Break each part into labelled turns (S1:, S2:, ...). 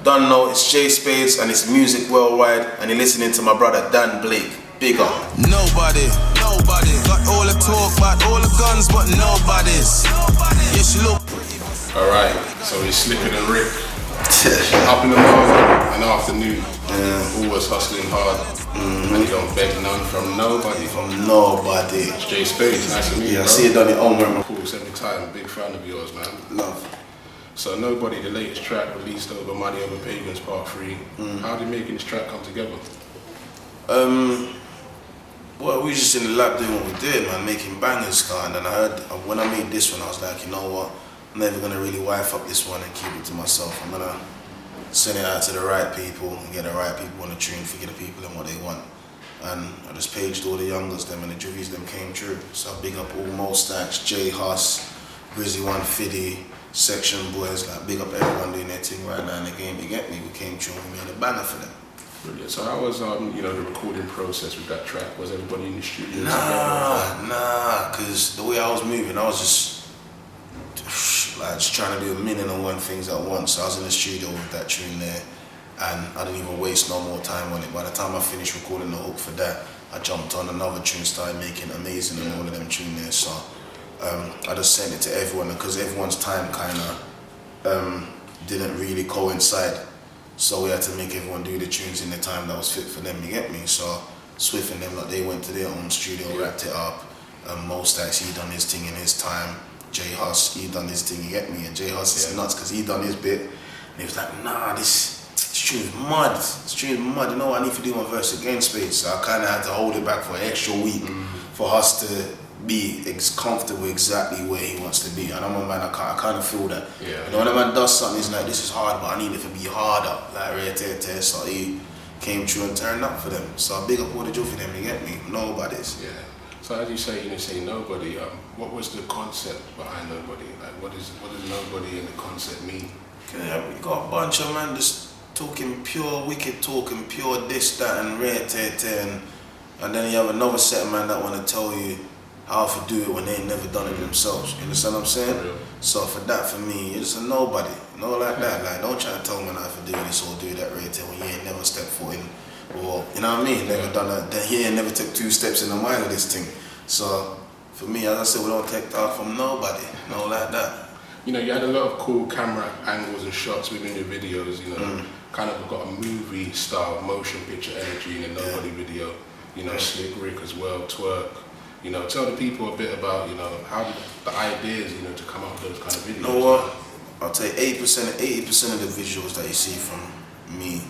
S1: Don't know, it's J Spades and it's Music Worldwide, and you're listening to my brother Dan Blake. Big up.
S2: Nobody got all the talk about all the guns, but nobody's. Yes, you look.
S3: Alright, so we're slipping and Rick. Up in the morning and afternoon. Always hustling hard. And you don't beg none from nobody. It's J Spades, nice to meet you.
S1: I see it on your own, man.
S3: Of course, every time, big fan of yours, man.
S1: Love.
S3: So Nobody, the latest track released over Money Over Pagans Part 3. How did making this track come together?
S1: Well, we were just in the lab doing what we did, man, making bangers, and then I heard, when I made this one, I was like, you know what, I'm never gonna really wife up this one and keep it to myself. I'm gonna send it out to the right people and get the right people on the tune, figure the people and what they want. And I just paged all the youngers, them, and the juvvies, them came true. So I big up all Mostacks, J, Haas, Grizzly One, Fiddy, Section Boys, like big up everyone doing their thing right now in the game. You get me? We came true and we made a banner for them.
S3: Brilliant. So how was the recording process with that track? Was everybody in the studio?
S1: Nah, because the way I was moving, I was just trying to do a million and one things at once. So I was in the studio with that tune there, and I didn't even waste no more time on it. By the time I finished recording the hook for that, I jumped on another tune, started making Amazing and all of them tune there. So I just sent it to everyone, because everyone's time kind of didn't really coincide. So we had to make everyone do the tunes in the time that was fit for them, you get me? So Swift and them, like, they went to their own studio, wrapped it up. Mostacks, he done his thing in his time. J Haas, he done his thing, you get me? And J Haas is nuts because he done his bit. And he was like, nah, this tune's mud. This tune's mud. You know, I need to do my verse again, Spades. So I kind of had to hold it back for an extra week for us to be comfortable exactly where he wants to be. And I'm a man, I kind of feel that.
S3: Yeah.
S1: You know, when a man does something, he's like, this is hard, but I need it to be harder. Like, so he came true and turned up for them. So I big up all the joy for them, you get me? Nobody's.
S3: Yeah. So as you say Nobody, what was the concept behind Nobody? Like, what does Nobody and the concept mean?
S1: Yeah, we got a bunch of man just talking pure wicked talk and pure this, that and rare and then you have another set of man that want to tell you how to do it when they ain't never done it themselves. You understand what I'm saying? So for that, for me, you're just a nobody. No, like that. Like, don't try to tell me how to do this or do that right when you ain't never stepped foot in. Or, you know what I mean? Never done that. He ain't never took 2 steps in the mind of this thing. So for me, as I said, we don't take that from nobody. No, like that.
S3: You know, you had a lot of cool camera angles and shots within your videos, you know, kind of got a movie style, motion picture energy in the Nobody video. You know, Slick Rick as well, Twerk. You know, tell the people a bit about, you know, how did the ideas, you know, to come up with those kind of videos.
S1: You know what? I'll tell you, 80% of the visuals that you see from me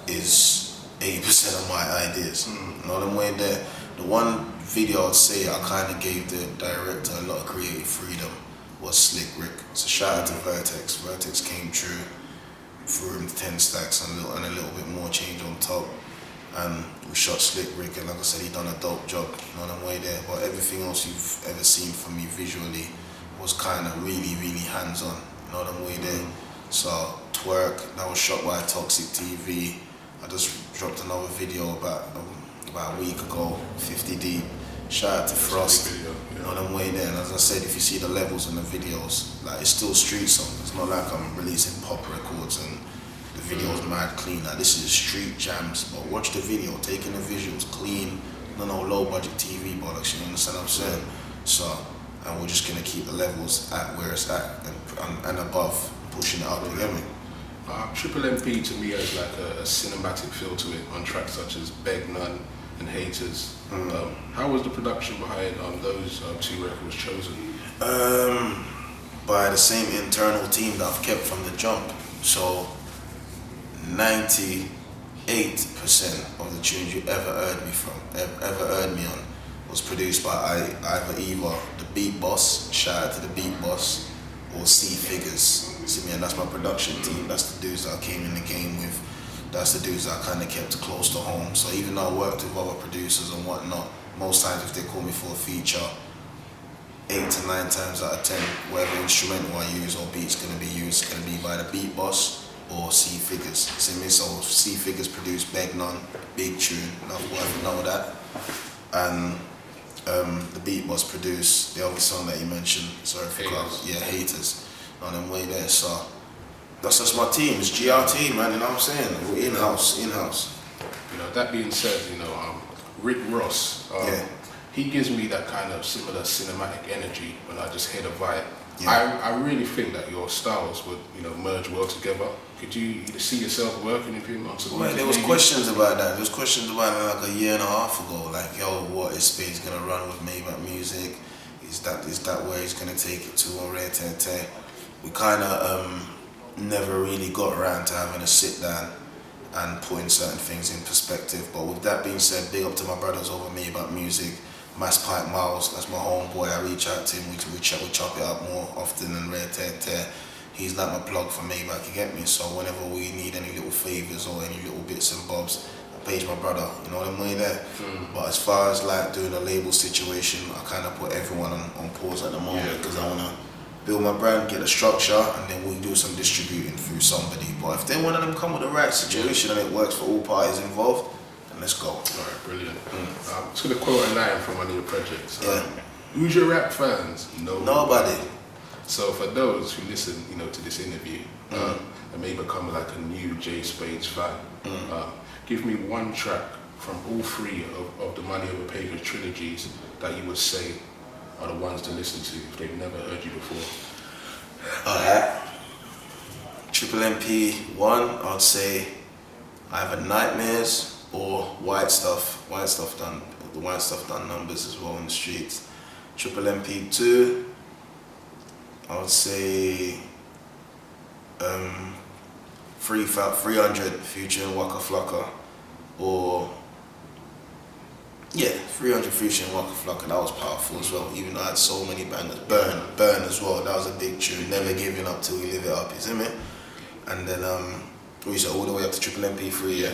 S1: is 80% of my ideas. You know what I'm saying? The one video I'd say I kind of gave the director a lot of creative freedom was Slick Rick. So shout out to Vertex. Vertex came true, threw him 10 stacks and a little bit more change on top. And we shot Slick Rick, and like I said, he done a dope job, you know, I'm way there. But everything else you've ever seen from me visually was kind of really, really hands-on, you know, I'm way there. So Twerk, that was shot by Toxic TV. I just dropped another video about a week ago, 50 deep. Shout out to Frost, you know, I'm way there. And as I said, if you see the levels in the videos, like, it's still street song. It's not like I'm releasing pop records and the video's mad clean. Like, this is street jams, but watch the video, taking the visuals clean, no low budget TV bollocks, you understand what I'm saying? So, and we're just gonna keep the levels at where it's at and above, pushing it up, you get me?
S3: Triple MP to me has like a cinematic feel to it on tracks such as Beg None and Haters. How was the production behind those 2 records chosen?
S1: By the same internal team that I've kept from the jump. So 98% of the tunes you ever heard me on was produced by either the Beat Boss, shout out to the Beat Boss, or C Figures. See me, and that's my production team. That's the dudes that I came in the game with. That's the dudes that I kind of kept close to home. So even though I worked with other producers and whatnot, most times if they call me for a feature, 8 to 9 times out of 10, whatever instrumental I use or beat's gonna be used, it's gonna be by the Beat Boss or C Figures. See me? So C Figures produced Beg None, big tune, enough worth know that. And the Beat Boss produced the other song that you mentioned, sorry for Haters. Yeah, Haters. On them way there. So That's just my team. It's GRT, man. You know what I'm saying? We're in-house.
S3: You know, that being said, you know, Rick Ross, he gives me that kind of similar cinematic energy when I just hear the vibe. Yeah. I really think that your styles would, you know, merge well together. Could you see yourself working with him on some?
S1: Well, there was questions about that. There was questions about it like a year and a half ago. Like, yo, what is Spades gonna run with Maybach Music? Is that where he's gonna take it to or rare te? We kind of never really got around to having a sit down and putting certain things in perspective. But with that being said, big up to my brothers over Maybach Music. Mass Pipe Miles, that's my homeboy. I reach out to him, we chop it up more often than rare te. He's like my plug for Maybach, you get me? So whenever we need any little favours or any little bits and bobs, I page my brother, you know what I'm saying there? But as far as like doing a label situation, I kind of put everyone on pause at the moment because I want to build my brand, get a structure, and then we'll do some distributing through somebody. But if they one of them come with the right situation and it works for all parties involved, then let's go.
S3: Alright, brilliant. I'm just going to quote a line from one of your projects. Who's your rap fans?
S1: Nobody.
S3: So for those who listen, you know, to this interview and may become like a new J Spades fan, give me one track from all three of the Money Over Papers trilogies that you would say are the ones to listen to if they've never heard you before.
S1: Alright. Triple MP 1, I'd say either Nightmares or White Stuff. The White Stuff done numbers as well in the streets. Triple MP 2, I would say 300 featuring Waka Flocka, or 300 featuring Waka Flocka. That was powerful as well, even though I had so many bangers. Burn as well, that was a big tune. Never giving up till we live it up, you see me? And then we said all the way up to Triple MP3,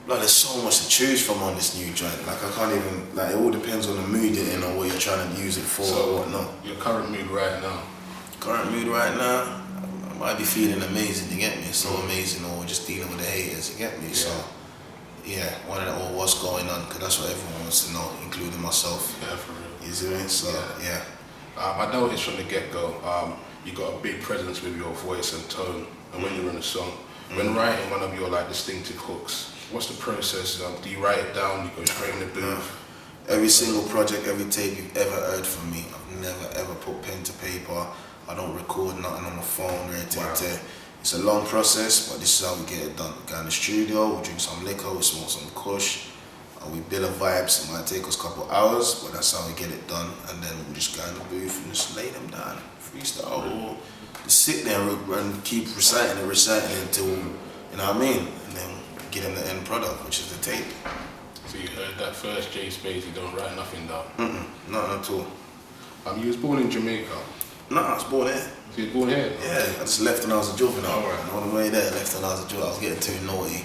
S1: Like, there's so much to choose from on this new joint. Like, I can't even, like, it all depends on the mood you're in or what you're trying to use it for or whatnot.
S3: Your current mood right now?
S1: Current mood right now, I might be feeling amazing, you get me? So amazing, or just dealing with the haters, you get me? So, one of the, what's going on, because that's what everyone wants to know, including myself.
S3: Yeah, for real.
S1: You see me? So,
S3: I noticed from the get-go, you got a big presence with your voice and tone, and when you're in a song. When writing one of your, like, distinctive hooks, what's the process? Do you write it down? You go straight in the booth?
S1: Every single project, every tape you've ever heard from me, I've never ever put pen to paper. I don't record nothing on my phone. It's a long process, but this is how we get it done. We go in the studio, we drink some liquor, we smoke some kush, and we build a vibes. It might take us a couple hours, but that's how we get it done. And then we just go in the booth and just lay them down, freestyle, or just sit there and keep reciting until, you know what I mean? And then getting the end product, which is the tape.
S3: So you heard that first J Spades, you don't write nothing down?
S1: Nothing at all.
S3: You was born in Jamaica?
S1: No, I was born here.
S3: So you was born here?
S1: Yeah, I just left when I was a juvenile. And on the way there, left when I was a juvenile. I was getting too naughty.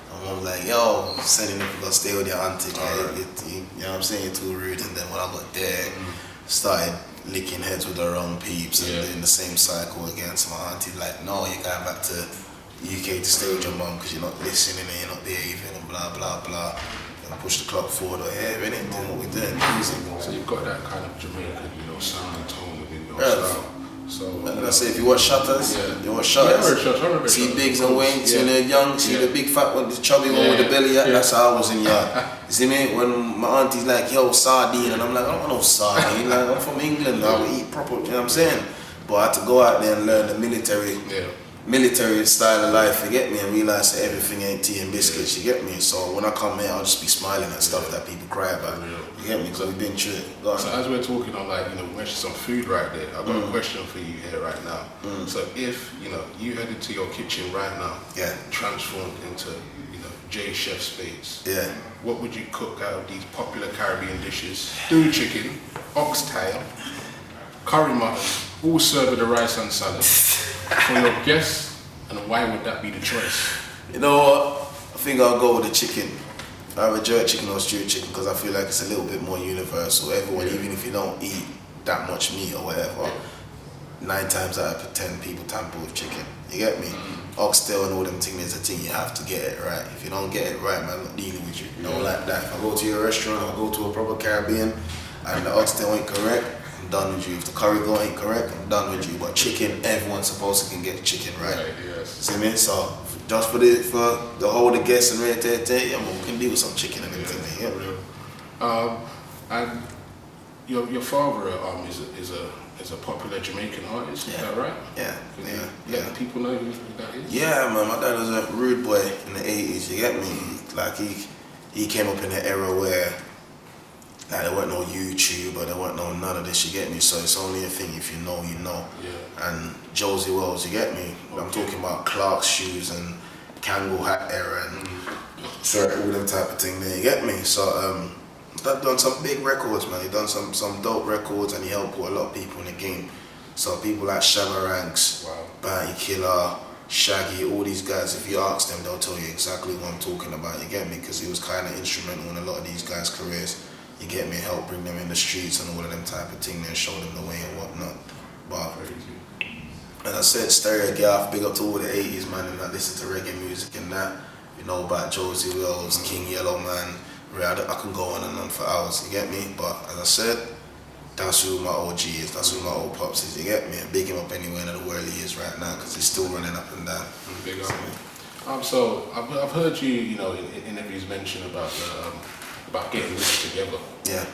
S1: And I was like, yo, sending them to go stay with your auntie. You know what I'm saying? You're too rude. And then when I got there, started licking heads with the wrong peeps and doing the same cycle again. So my auntie's like, no, you're going back to UK to stay with your mum because you're not listening and you're not behaving and blah blah blah, and push the clock forward or doing what we're doing, music.
S3: So you've got that kind of Jamaican, you know, sound and tone within your style. So
S1: and I say, if you watch Shutters, see Biggs and Wayne, when they're young, see the big fat one, the chubby one with the belly out, that's how I was in yard. You see me? When my auntie's like, yo, sardine, and I'm like, I don't want no sardine, like, I'm from England, I will eat proper, you know what I'm saying? But I had to go out there and learn the military style of life, you get me, and realize that everything ain't tea and biscuits, you get me. So when I come here, I'll just be smiling at stuff that people cry about, you get me, because we've been through it.
S3: So as we're talking on, like, you know, we mentioned some food right there, I've got a question for you here right now. So if, you know, you headed to your kitchen right now, transformed into, you know, J Chef Spades, what would you cook out of these popular Caribbean dishes? Stew chicken, oxtail, curry mutton, all served with the rice and salad for your guests, and why would that be the choice?
S1: You know what? I think I'll go with the chicken. I have a jerk chicken or stewed chicken because I feel like it's a little bit more universal. Everyone, even if you don't eat that much meat or whatever, 9 times out of 10 people tamper with chicken. You get me? Oxtail and all them things is a thing, you have to get it right. If you don't get it right, man, I'm not dealing with you. You know, like that. If I go to your restaurant, I go to a proper Caribbean and the oxtail ain't correct, I'm done with you. If the curry go ain't correct, I'm done with you. But chicken, everyone's supposed to can get chicken right.
S3: Yes.
S1: See me? So just for the whole the guests and yeah, we can deal with some chicken and everything. Yeah.
S3: And your father is a popular Jamaican artist. Is that right?
S1: Yeah.
S3: Let people know who that is.
S1: Yeah, man. My dad was a rude boy in the 80s. You get me? Like he came up in an era where like there weren't no YouTube or there weren't no none of this, you get me? So it's only a thing if you know, you know.
S3: Yeah.
S1: And Josie Wells, you get me? Okay. I'm talking about Clark's shoes and Kangol hat era and all them type of thing there, you get me? So Dad done some big records, man. He done some dope records and he helped put a lot of people in the game. So people like Shamaranks, Bounty Killer, Shaggy, all these guys, if you ask them, they'll tell you exactly what I'm talking about, you get me? Because he was kind of instrumental in a lot of these guys' careers. You get me, help bring them in the streets and all of them type of thing and show them the way and whatnot. But as I said, Stereo Gaff, big up to all the 80s, man, and I listen to reggae music and that. You know about Josie Wells, King Yellow Man. I can go on and on for hours, you get me? But as I said, that's who my OG is, that's who my old pops is, you get me? And big him up anywhere in the world he is right now because he's still running up and down.
S3: Big up. So I've heard you, you know, in interviews mention about getting this together.
S1: Yeah.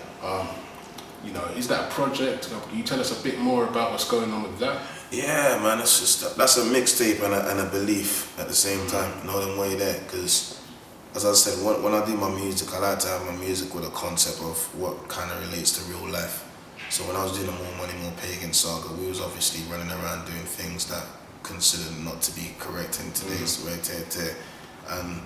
S3: You know, is that a project? Can you tell us a bit more about what's going on with that?
S1: Yeah, man, that's a mixtape and a belief at the same time. You know them way there, because as I said, when I do my music, I like to have my music with a concept of what kind of relates to real life. So when I was doing the More Money, More Pagan saga, we was obviously running around doing things that considered not to be correct in today's way. And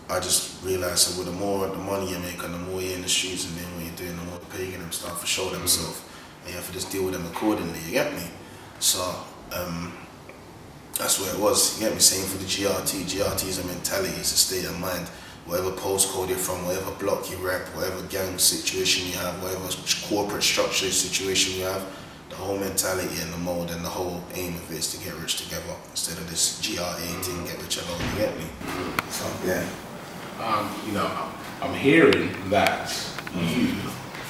S1: I just realised that with the more the money you make and the more you're in the streets and then what you're doing, the more the pagan them start to show themselves. And you have to just deal with them accordingly, you get me? So that's where it was, you get me? Same for the GRT. GRT is a mentality, it's a state of mind. Whatever postcode you're from, whatever block you rep, whatever gang situation you have, whatever corporate structure situation you have, the whole mentality and the mode and the whole aim of it is to get rich together instead of this GRA thing, get rich alone, you get me? So, yeah.
S3: You know, I'm hearing that you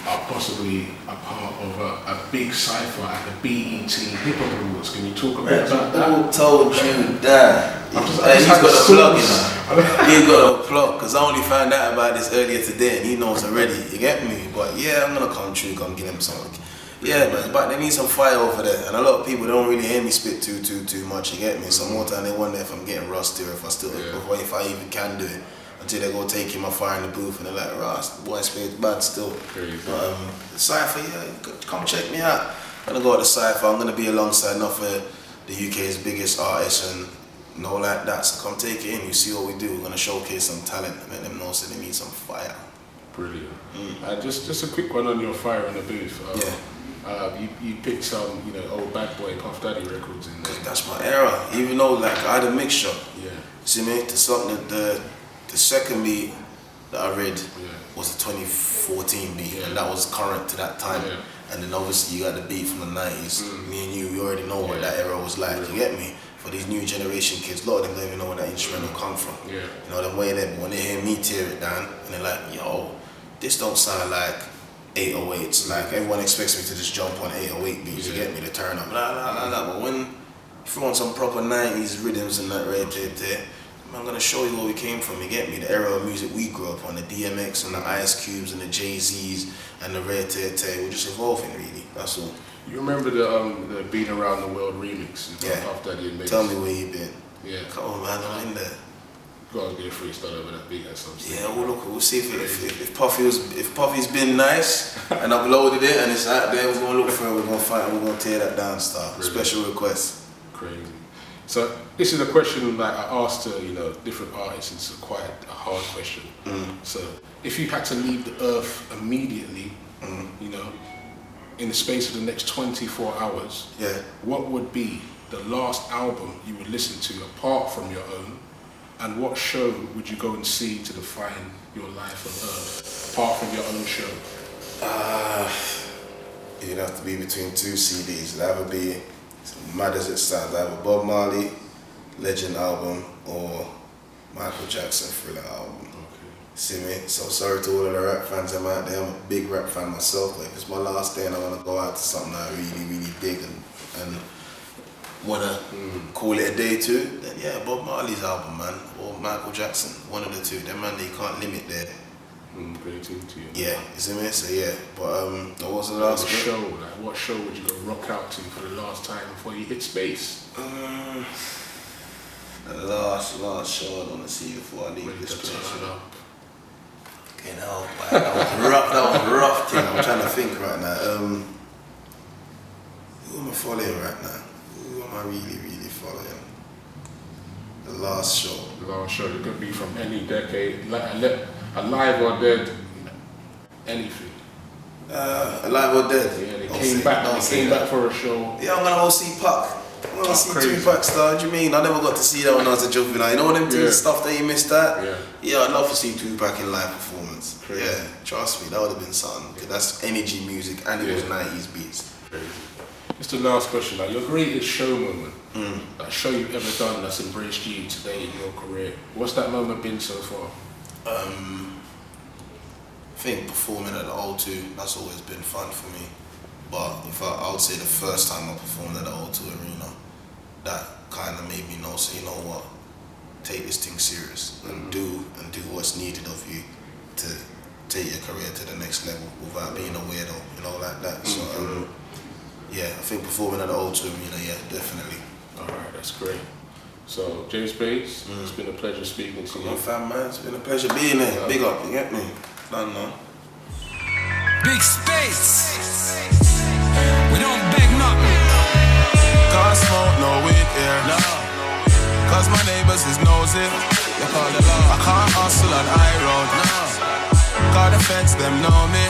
S3: are possibly a part of a big cypher at the BET Hip Hop Awards. Can you talk a bit about that?
S1: Who told you that? He's got a plug, you know. He's got a plug, because I only found out about this earlier today and he knows already, you get me? But yeah, I'm gonna come true, come get him something. Yeah, but they need some fire over there, and a lot of people don't really hear me spit too much, you get me? So more time they wonder if I'm getting rusty or if I still, or if I even can do it. Until they go take my fire in the booth and they're like, Ross, the boy Spades bad still. But Cypher, yeah, come check me out. I'm gonna go to the Cypher, I'm gonna be alongside enough of the UK's biggest artists and all like that. So come take it in, you see what we do. We're gonna showcase some talent and let them know so they need some fire.
S3: Brilliant. Just a quick one on your fire in the booth. You picked some, you know, old Bad Boy Puff Daddy records in there.
S1: That's my era, even though like I had a mixture.
S3: Yeah.
S1: See me? To something that the second beat that I read was the 2014 beat, and that was current to that time. Yeah. And then obviously you got the beat from the 90s. Me and you already know what that era was like, you get me? For these new generation kids, a lot of them don't even know where that instrumental come from. Yeah. You know, them way there, but when they hear me tear it down, and they're like, yo, this don't sound like 808s. Like, everyone expects me to just jump on 808 beats, you get me, to turn up, but when if you want some proper 90s rhythms and that right there, I'm gonna show you where we came from, you get me? The era of music we grew up on, the DMX and the Ice Cubes and the Jay-Z's and the Red Tay, we're just evolving really, that's all.
S3: You remember the Being Around the World remix? Puff Daddy and
S1: Tell me where you been.
S3: Yeah.
S1: Come on man, I'm in there.
S3: Go and get a freestyle over that beat at some stage.
S1: Yeah, we'll see if Puffy's been nice and uploaded it and it's out there, we're gonna look for it, we're gonna find it, we're gonna tear that down stuff. Special request.
S3: Crazy. So this is a question that I asked to, you know, different artists. It's quite a hard question. So if you had to leave the earth immediately, you know, in the space of the next 24 hours, what would be the last album you would listen to apart from your own, and what show would you go and see to define your life on earth apart from your own show?
S1: It'd have to be between two CDs. It'd either be, as mad as it sounds, either Bob Marley Legend album or Michael Jackson Thriller album. See me? So sorry to all of the rap fans I'm out there. I'm a big rap fan myself, but if it's my last day and I want to go out to something that I really, really dig and want to call it a day to, then yeah, Bob Marley's album, man, or Michael Jackson, one of the two. Them man, they can't limit their
S3: creativity.
S1: Yeah, you see me? So yeah, but what was the last
S3: show? Like, what show would you go rock out to for the last time before you hit space?
S1: The last show I want to see before I leave this place. Okay, no, that was rough thing. I'm trying to think right now. Who am I following right now? Who am I really, really following? The last show.
S3: The last show. It could be from any decade, alive or dead, anything.
S1: Alive or dead?
S3: Yeah, they came back for a show.
S1: Yeah, I'm gonna go see Puck. I'm gonna see Tupac star. What do you mean? I never got to see that when I was a juvenile. You know what them things, stuff that you missed out? Yeah, I'd love to see Tupac in live performance. Crazy. Yeah, trust me, that would have been something. Cause that's energy music and it was 90s beats. Crazy.
S3: Just the last question, like your greatest show moment, that show you've ever done that's embraced you today in your career. What's that moment been so far?
S1: I think performing at the O2, that's always been fun for me. But I would say the first time I performed at the O2 Arena, that kind of made me know, so you know what, take this thing serious and do what's needed of you to take your career to the next level without being a weirdo, you know, like that. So yeah, I think performing at the O2 Arena, yeah, definitely.
S3: Alright, that's great. So, J Spades, it's been a pleasure speaking to you.
S1: My fam, man, it's been a pleasure being here. Big up, you get me? Done now.
S2: Big Spades. We don't beg nothing. Can't smoke no weed here. No. Cause my neighbors is nosy. They call the law. I can't hustle on high road. No. Cause the feds them know me.